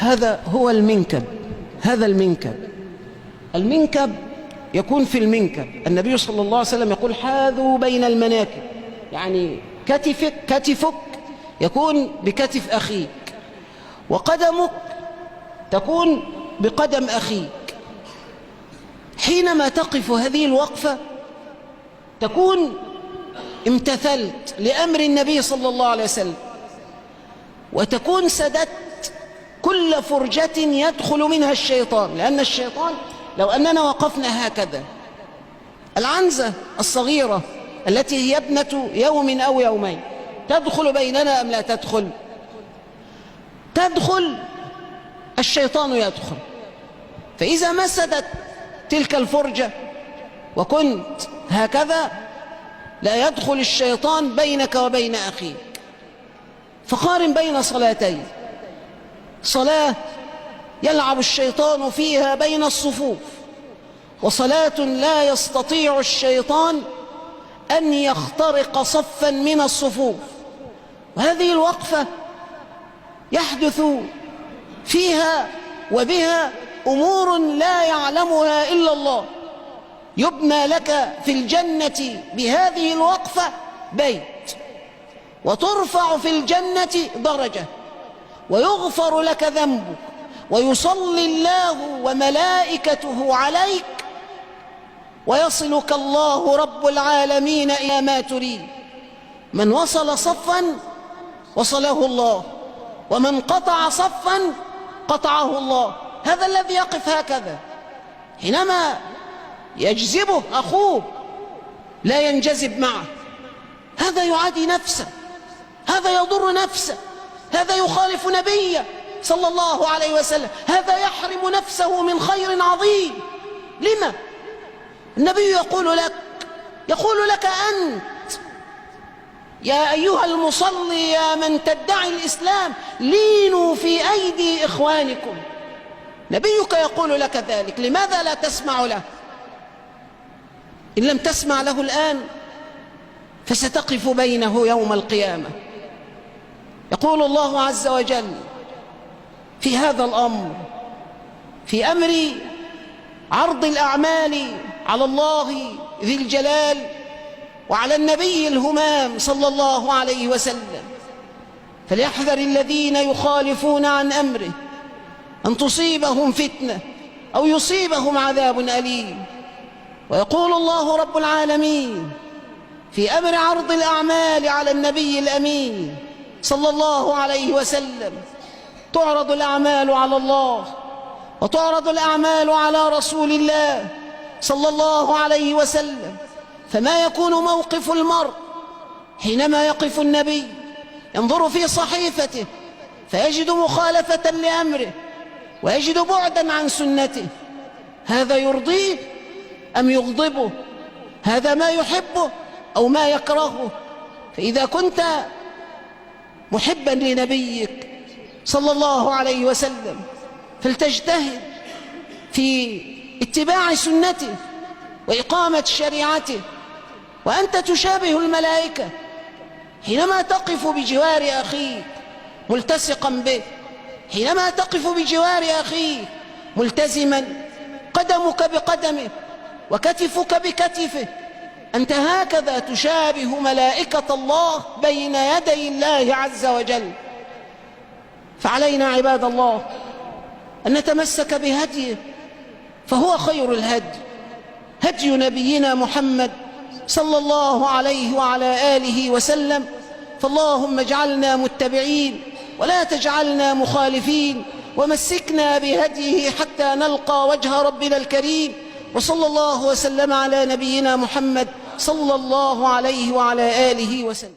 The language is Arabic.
هذا هو المنكب. هذا المنكب يكون في المنكب. النبي صلى الله عليه وسلم يقول حاذوا بين المناكب، يعني كتفك يكون بكتف أخيك، وقدمك تكون بقدم أخيك. حينما تقف هذه الوقفة تكون امتثلت لأمر النبي صلى الله عليه وسلم، وتكون سددت كل فرجة يدخل منها الشيطان. لأن الشيطان لو أننا وقفنا هكذا، العنزة الصغيرة التي هي ابنة يوم أو يومين تدخل بيننا أم لا تدخل؟ تدخل، الشيطان يدخل. فإذا ما سدت تلك الفرجة وكنت هكذا لا يدخل الشيطان بينك وبين أخيك. فقارن بين صلاتين: صلاة يلعب الشيطان فيها بين الصفوف، وصلاة لا يستطيع الشيطان أن يخترق صفا من الصفوف. وهذه الوقفة يحدث فيها وبها أمور لا يعلمها إلا الله. يبنى لك في الجنة بهذه الوقفة بيت، وترفع في الجنة درجة، ويغفر لك ذنبك، ويصلي الله وملائكته عليك، ويصلك الله رب العالمين إلى ما تريد. من وصل صفا وصله الله، ومن قطع صفا قطعه الله. هذا الذي يقف هكذا حينما يجذبه أخوه لا ينجذب معه، هذا يعادي نفسه، هذا يضر نفسه، هذا يخالف نبيه صلى الله عليه وسلم، هذا يحرم نفسه من خير عظيم. لما؟ النبي يقول لك أنت يا أيها المصلي يا من تدعي الإسلام لينوا في أيدي إخوانكم. نبيك يقول لك ذلك، لماذا لا تسمع له؟ إن لم تسمع له الآن فستقف بينه يوم القيامة. يقول الله عز وجل في هذا الأمر، في أمر عرض الأعمال على الله ذي الجلال وعلى النبي الهمام صلى الله عليه وسلم: فليحذر الذين يخالفون عن أمره أن تصيبهم فتنة أو يصيبهم عذاب أليم. ويقول الله رب العالمين في أمر عرض الأعمال على النبي الأمين صلى الله عليه وسلم: تعرض الأعمال على الله، وتعرض الأعمال على رسول الله صلى الله عليه وسلم. فما يكون موقف المرء حينما يقف النبي ينظر في صحيفته فيجد مخالفة لأمره ويجد بعدا عن سنته، هذا يرضيه أم يغضبه؟ هذا ما يحبه أو ما يكرهه؟ فإذا كنت محبا لنبيك صلى الله عليه وسلم فلتجتهد في اتباع سنته وإقامة شريعته، وأنت تشابه الملائكة حينما تقف بجوار أخيك ملتصقا به، حينما تقف بجوار أخيك ملتزما قدمك بقدمه وكتفك بكتفه، أنت هكذا تشابه ملائكة الله بين يدي الله عز وجل. فعلينا عباد الله أن نتمسك بهديه، فهو خير الهدي هدي نبينا محمد صلى الله عليه وعلى آله وسلم. فاللهم اجعلنا متبعين ولا تجعلنا مخالفين، ومسكنا بهديه حتى نلقى وجه ربنا الكريم. وصلى الله وسلم على نبينا محمد صلى الله عليه وعلى آله وسلم.